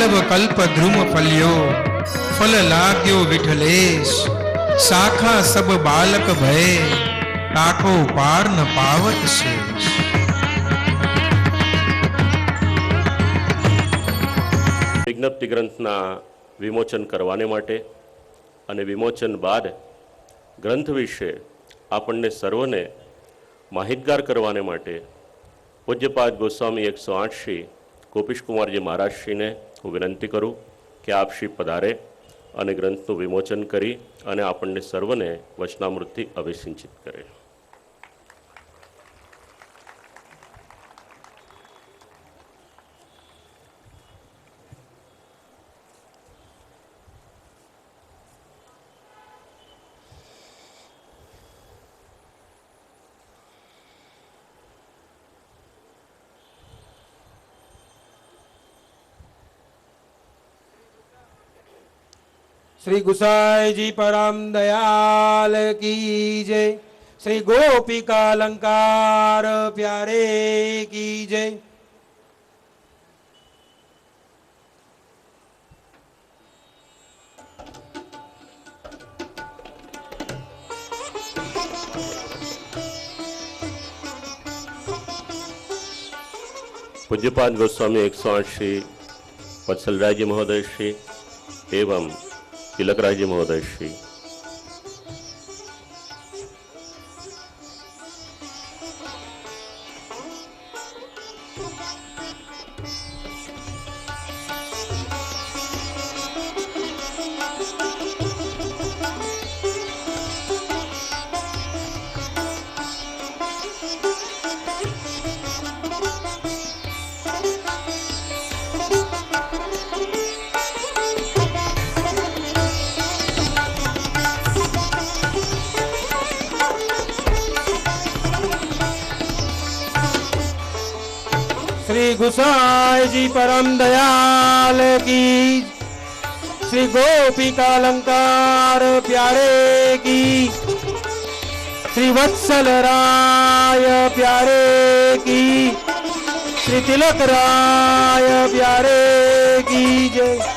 वल्लभ कल्प द्रुम फल्यो फल लाग्यो विठलेश शाखा सब बालक भय टाको पार न पावत शेष। વિજ્ઞપ્તિ ગ્રંથના વિમોચન કરવાને માટે અને વિમોચન બાદ ગ્રંથ વિશે આપણને સર્વને માહિતગાર કરવાને માટે પૂજ્યપાદ ગોસ્વામી 108 શ્રી ગોપીશકુમારજી મહારાજશ્રીને હું વિનંતી કરું કે આપ શ્રી પધારે અને ગ્રંથનું વિમોચન કરી અને આપણને સર્વને વચનામૃતથી અભિસિંચિત કરે. श्री गुसाई जी परम दयाल की जय। श्री गोपिका अलंकार प्यारे की जय। पूज्यपाद गोस्वामी 108 श्री वत्सलराय जी महोदय श्री एवं तिलकराय जी महोदय श्री श्री गुसाई जी परम दयाल की। श्री गोपिका अलंकार प्यारे की। श्री वत्सल राय प्यारे की। श्री तिलक राय प्यारे की जय।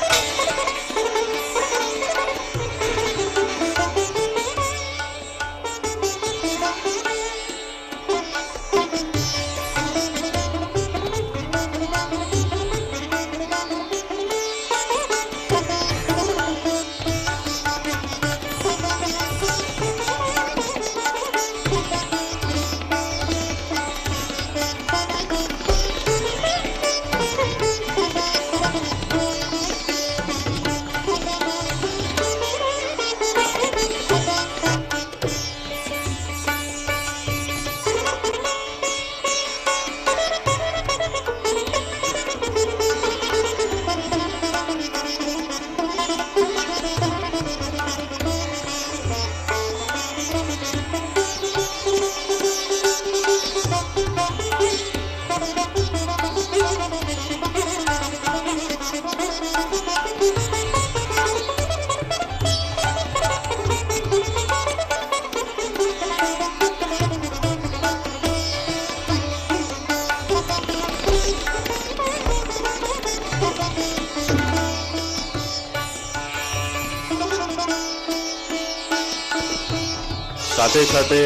સાથે સાથે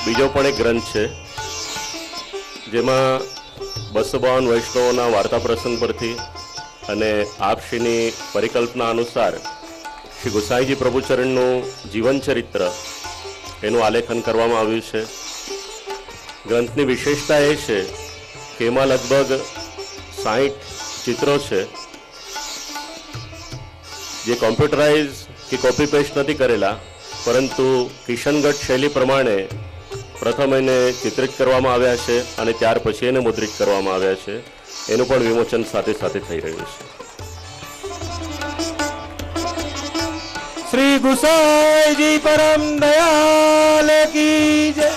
બીજો પણ એક ગ્રંથ છે જેમાં 252 વૈષ્ણવોના વાર્તા પ્રસંગ પરથી અને આપશ્રીની પરિકલ્પના અનુસાર શ્રી ગુસાઈજી પ્રભુચરણનું જીવન ચરિત્ર એનું આલેખન કરવામાં આવ્યું છે. ગ્રંથની વિશેષતા એ છે કે એમાં લગભગ 60 ચિત્રો છે જે કોમ્પ્યુટરાઇઝ કે કોપી પેસ્ટ નથી કરેલા, પરંતુ કિશનગઢ શૈલી પ્રમાણે પ્રથમ એને ચિત્રિત કરવામાં આવ્યા છે અને ત્યાર પછી એને મુદ્રિત કરવામાં આવ્યા છે. એનું પણ વિમોચન સાથે સાથે થઈ રહ્યું છે. श्री गुसाई जी परम दयाल की जय।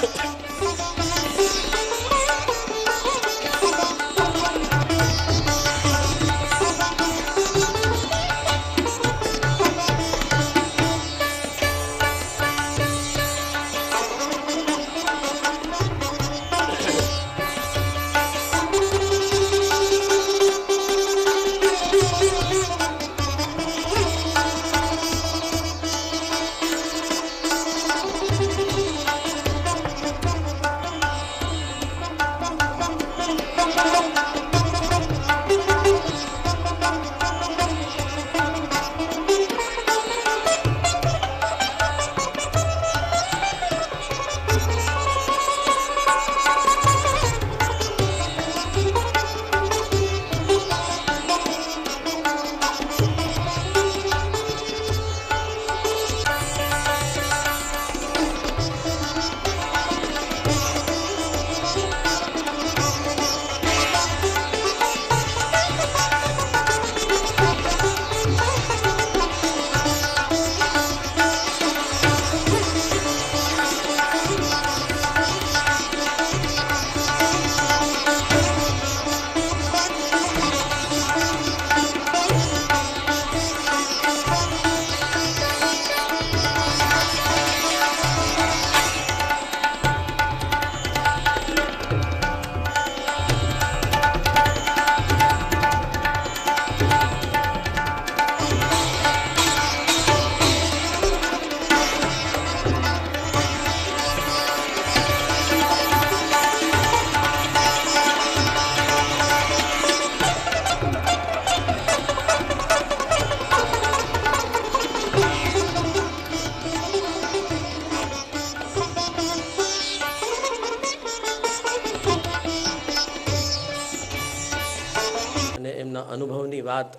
અનુભવની વાત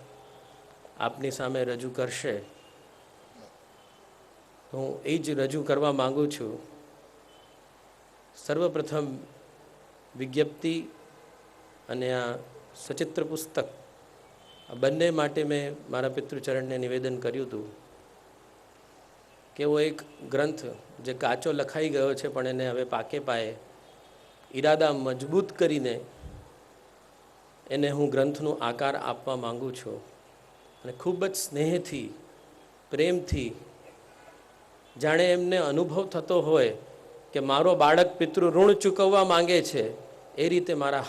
આપની સામે રજૂ કરશે. હું એ જ રજૂ કરવા માગું છું. સર્વપ્રથમ વિજ્ઞપ્તિ અને આ સચિત્ર પુસ્તક આ બંને માટે મેં મારા પિતૃચરણને નિવેદન કર્યું હતું કે એવો એક ગ્રંથ જે કાચો લખાઈ ગયો છે પણ એને હવે પાકે પાયે ઈરાદા મજબૂત કરીને એને હું ગ્રંથનો આકાર આપવા માગું છું. અને ખૂબ જ સ્નેહથી, પ્રેમથી, જાણે એમને અનુભવ થતો હોય કે મારો બાળક પિતૃ ઋણ ચૂકવવા માંગે છે, એ રીતે મારા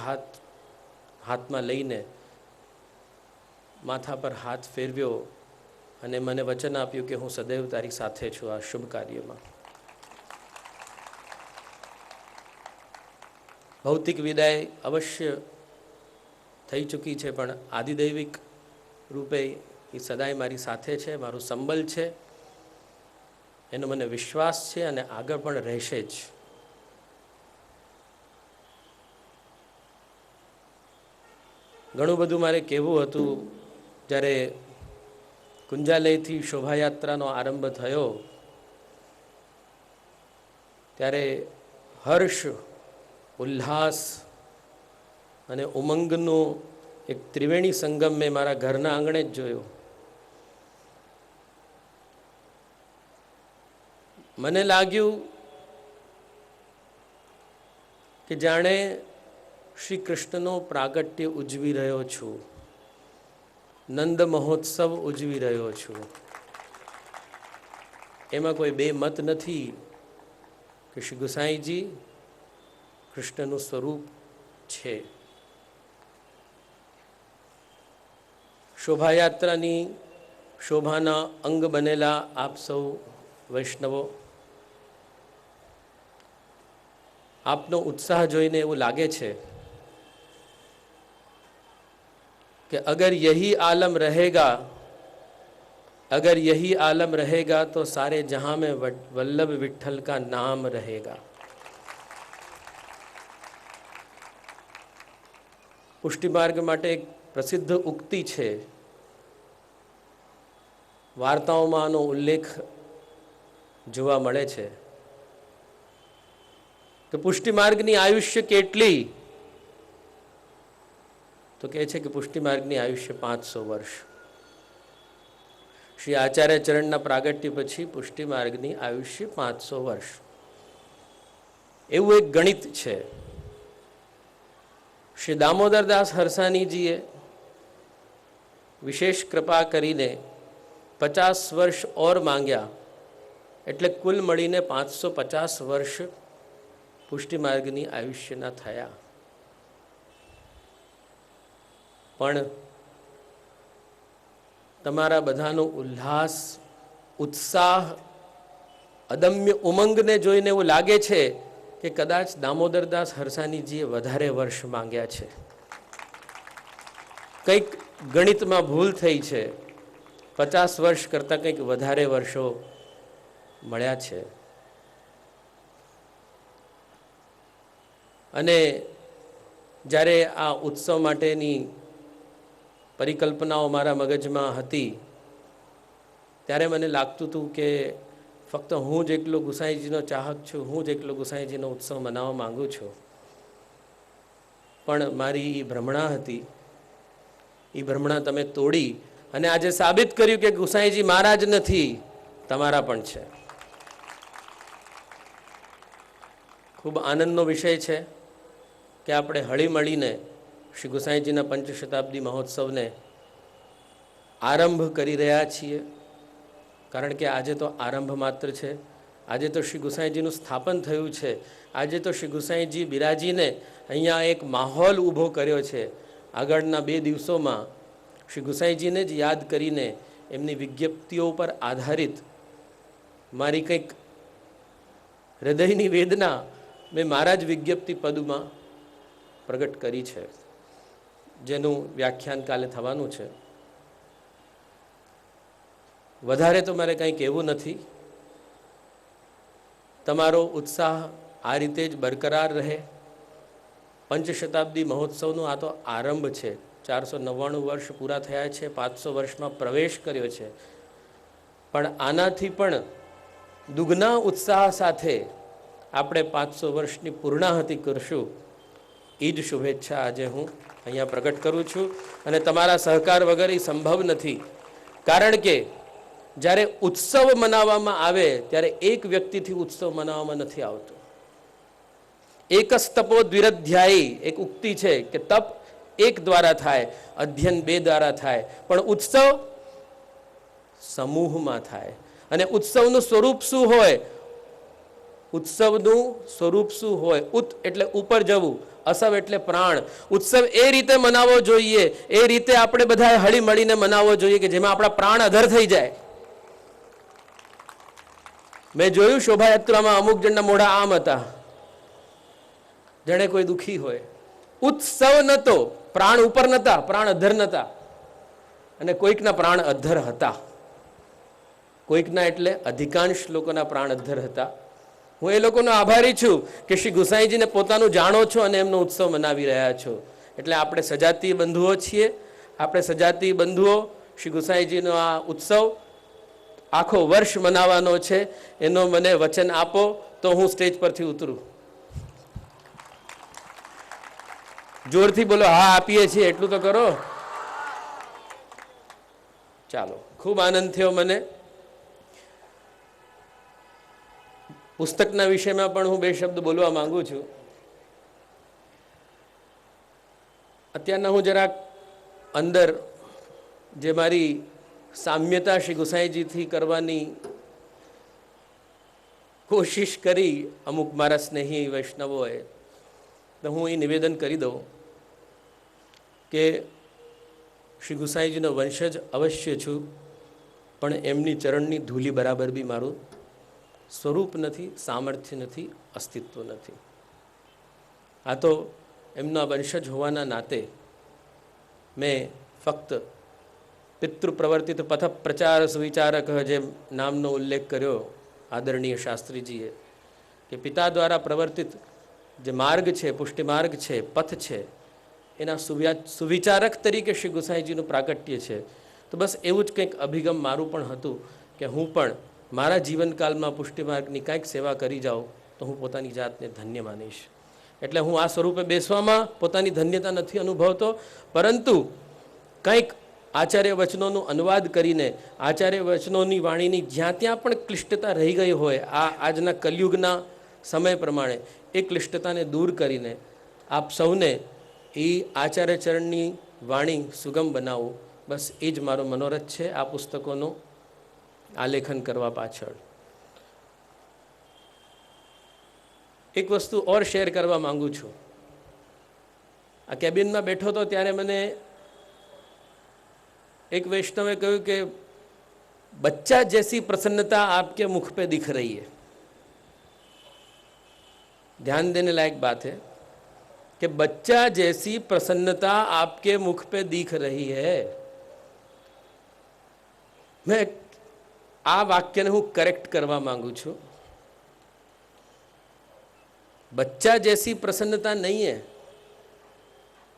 હાથમાં લઈને માથા પર હાથ ફેરવ્યો અને મને વચન આપ્યું કે હું સદૈવ તારી સાથે છું આ શુભ કાર્યમાં. ભૌતિક વિદાય અવશ્ય થઈ ચૂકી છે, પણ આદિદૈવિક રૂપે એ સદાય મારી સાથે છે, મારું સંબલ છે, એનો મને વિશ્વાસ છે અને આગળ પણ રહેશે જ. ઘણું બધું મારે કહેવું હતું. જ્યારે કુંજાલયથી શોભાયાત્રાનો આરંભ થયો ત્યારે હર્ષ, ઉલ્લાસ અને ઉમંગનો એક ત્રિવેણી સંગમ મેં મારા ઘરના આંગણે જ જોયો. મને લાગ્યું કે જાણે શ્રી કૃષ્ણનો પ્રાગટ્ય ઉજવી રહ્યો છું, નંદ મહોત્સવ ઉજવી રહ્યો છું. એમાં કોઈ બે મત નથી કે શ્રી ગુસાઈજી કૃષ્ણનું સ્વરૂપ છે. શોભાયાત્રાની શોભાના અંગ બનેલા આપ સૌ વૈષ્ણવો, આપનો ઉત્સાહ જોઈને એવું લાગે છે कि अगर यही आलम रहेगा, अगर यही आलम रहेगा तो सारे जहां में वल्लभ विठ्ठल का नाम रहेगा. પુષ્ટિ માર્ગ માટે એક પ્રસિદ્ધ ઉક્તિ છે. વાર્તાઓમાં આનો ઉલ્લેખ જોવા મળે છે કે પુષ્ટિ માર્ગની આયુષ્ય કેટલી? તો કહે છે કે પુષ્ટિ માર્ગની આયુષ્ય 500 વર્ષ. શ્રી આચાર્ય ચરણના પ્રાગટ્ય પછી પુષ્ટિ માર્ગની આયુષ્ય 500 વર્ષ. એવું એક ગણિત છે. શ્રી દામોદરદાસ હરસાણીજીએ વિશેષ કૃપા કરીને 50 વર્ષ ઓર માંગ્યા, એટલે કુલ મળીને 550 વર્ષ પુષ્ટિ માર્ગની આયુષ્યના થયા. પણ તમારા બધાનો ઉલ્લાસ, ઉત્સાહ, અદમ્ય ઉમંગને જોઈને એવું લાગે છે કે કદાચ દામોદરદાસ હરસાણીજીએ વધારે વર્ષ માંગ્યા છે. કંઈક ગણિતમાં ભૂલ થઈ છે, 50 વર્ષ કરતાં કંઈક વધારે વર્ષો મળ્યા છે. અને જ્યારે આ ઉત્સવ માટેની પરિકલ્પનાઓ મારા મગજમાં હતી ત્યારે મને લાગતું હતું કે ફક્ત હું જ એકલો ગુસાઈજીનો ચાહક છું, હું જ એકલો ગુસાઈજીનો ઉત્સવ મનાવવા માગું છું. પણ મારી એ ભ્રમણા હતી, એ ભ્રમણા તમે તોડી અને આજે સાબિત કર્યું કે ગુસાઈજી મારા જ નથી, તમારા પણ છે. ખૂબ આનંદનો વિષય છે કે આપણે હળી મળીને શ્રી ગુસાઈજીના પંચશતાબ્દી મહોત્સવને આરંભ કરી રહ્યા છીએ. કારણ કે આજે તો આરંભ માત્ર છે. આજે તો શ્રી ગુસાઈજીનું સ્થાપન થયું છે. આજે તો શ્રી ગુસાઈજી બિરાજીને અહીંયા એક માહોલ ઊભો કર્યો છે. આગળના 2 દિવસોમાં શ્રી ગુસાઈજીને જ યાદ કરીને એમની વિજ્ઞપ્તિઓ પર આધારિત મારી કંઈક હૃદયની વેદના મેં મારા જ વિજ્ઞપ્તિ પદમાં પ્રગટ કરી છે, જેનું વ્યાખ્યાન કાલે થવાનું છે. વધારે તો મારે કંઈ કહેવું નથી. તમારો ઉત્સાહ આ રીતે જ બરકરાર રહે. પંચશતાબ્દી મહોત્સવનો આ તો આરંભ છે. 499 વર્ષ પૂરા થયા છે, 500 વર્ષમાં પ્રવેશ કર્યો છે. પણ આનાથી પણ દુગના ઉત્સાહ સાથે આપણે 500 વર્ષની પૂર્ણાહતિ કરશું. એ જ શુભેચ્છા આજે હું અહીંયા પ્રગટ કરું છું. અને તમારા સહકાર વગર એ સંભવ નથી. કારણ કે જ્યારે ઉત્સવ મનાવવામાં આવે ત્યારે એક વ્યક્તિથી ઉત્સવ મનાવવામાં નથી આવતો. એક જ તપો દ્વિરધ્યાયી એક ઉક્તિ છે કે તપ એક દ્વારા થાય, અધ્યયન 2 દ્વારા થાય, પણ ઉત્સવ સમૂહમાં થાય. અને ઉત્સવનું સ્વરૂપ શું હોય? ઉત્સવનું સ્વરૂપ શું હોય? ઉત એટલે ઉપર જવું, અસવ એટલે પ્રાણ. ઉત્સવ એ રીતે મનાવવો જોઈએ, એ રીતે આપણે બધાએ હળી મળીને મનાવવો જોઈએ કે જેમાં આપણા પ્રાણ અધર થઈ જાય. મેં જોયું શોભાયાત્રામાં અમુક જણના મોઢા આમ હતા, જેણે કોઈ દુઃખી હોય. ઉત્સવ નતો, પ્રાણ ઉપર નતા, પ્રાણ અધર નતા. અને કોઈકના પ્રાણ અધર હતા, કોઈકના એટલે અધિકાંશ લોકોના પ્રાણ અધર હતા. હું એ લોકોનો આભારી છું કે શ્રી ગુસાઈજીને પોતાનું જાણો છો અને એમનો ઉત્સવ મનાવી રહ્યા છો. એટલે આપણે સજાતીય બંધુઓ છીએ. આપણે સજાતીય બંધુઓ શ્રી ગુસાઈજીનો આ ઉત્સવ આખો વર્ષ મનાવવાનો છે. એનો મને વચન આપો તો હું સ્ટેજ પરથી ઉતરું. જોરથી બોલો, હા આપીએ છીએ, એટલું તો કરો. ચાલો, ખૂબ આનંદ થયો મને. પુસ્તકના વિષયમાં પણ હું 2 શબ્દ બોલવા માંગુ છું. અત્યારના હું જરાક અંદર જે મારી સામ્યતા શ્રી ગુસાઈજીથી કરવાની કોશિશ કરી અમુક મારા સ્નેહી વૈષ્ણવોએ, તો હું એ નિવેદન કરી દઉં કે શ્રી ગુસાઈજીનો વંશજ અવશ્ય છું, પણ એમની ચરણની ધૂલી બરાબર બી મારું સ્વરૂપ નથી, સામર્થ્ય નથી, અસ્તિત્વ નથી. આ તો એમના વંશજ હોવાના નાતે મેં ફક્ત પિતૃ પ્રવર્તિત પથ પ્રચાર સુવિચારક જેમ નામનો ઉલ્લેખ કર્યો આદરણીય શાસ્ત્રીજીએ, કે પિતા દ્વારા પ્રવર્તિત જે માર્ગ છે, પુષ્ટિ માર્ગ છે, પથ છે, એના સુવિચારક તરીકે શ્રી ગુસાઈજીનું પ્રાકટ્ય છે. તો બસ એવું જ કંઈક અભિગમ મારું પણ હતું કે હું પણ મારા જીવનકાળમાં પુષ્ટિ માર્ગની કંઈક સેવા કરી જાઉં તો હું પોતાની જાતને ધન્ય માનીશ. એટલે હું આ સ્વરૂપે બેસવામાં પોતાની ધન્યતા નથી અનુભવતો, પરંતુ કંઈક આચાર્ય વચનોનું અનુવાદ કરીને આચાર્ય વચનોની વાણીની જ્યાં ત્યાં પણ ક્લિષ્ટતા રહી ગઈ હોય આજના કલયુગના સમય પ્રમાણે એ ક્લિષ્ટતાને દૂર કરીને આપ સૌને એ આચાર્ય ચરણની વાણી સુગમ બનાવું, બસ એ જ મારો મનોરથ છે આ પુસ્તકોનો આલેખન કરવા પાછળ. એક વસ્તુ ઓર શેર કરવા માંગુ છું. આ કેબિનમાં બેઠો હતો ત્યારે મને एक वैष्णव ने कहूँ कि बच्चा जैसी प्रसन्नता आपके मुख पे दिख रही है. ध्यान देने लायक बात है. कि बच्चा जैसी प्रसन्नता आपके मुख पे दिख रही है। मैं आ वाक्यने हूँ करेक्ट करवा मांगू छू। बच्चा जैसी प्रसन्नता नहीं है,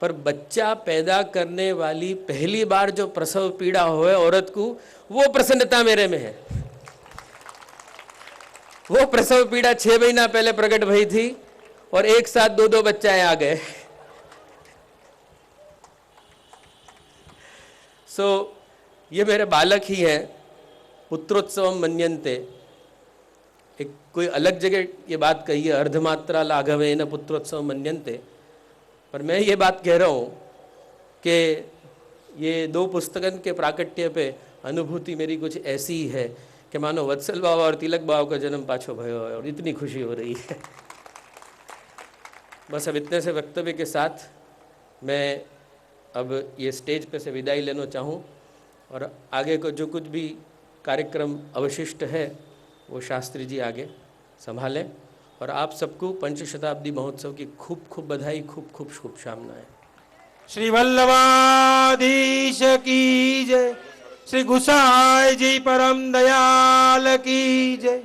पर बच्चा पैदा करने वाली पहली बार जो प्रसव पीड़ा होए औरत को, वो प्रसन्नता मेरे में है। वो प्रसव पीड़ा 6 महीना पहले प्रकट भई थी और एक साथ 2-2 बच्चे आ गए। ये मेरे बालक ही हैं। पुत्रोत्सव मन्यन्ते, एक कोई अलग जगह ये बात कही है, अर्धमात्रा लाघवे न पुत्रोत्सव मन्यन्ते, पर मैं ये बात कह रहा हूँ कि ये 2 पुस्तकन के प्राकट्य पे अनुभूति मेरी कुछ ऐसी ही है कि मानो वत्सल बाबा और तिलक बाबा का जन्म पाछो भयो है और इतनी खुशी हो रही है। बस अब इतने से वक्तव्य के साथ मैं अब ये स्टेज पे से विदाई लेना चाहूँ और आगे को जो कुछ भी कार्यक्रम अवशिष्ट है वो शास्त्री जी आगे संभालें। और आप सबको पंचशताब्दी महोत्सव की खूब खूब बधाई, खूब खूब शुभकामनाएं। श्री वल्लभाधीश की जय। श्री गुसाई जी परम दयाल की जय।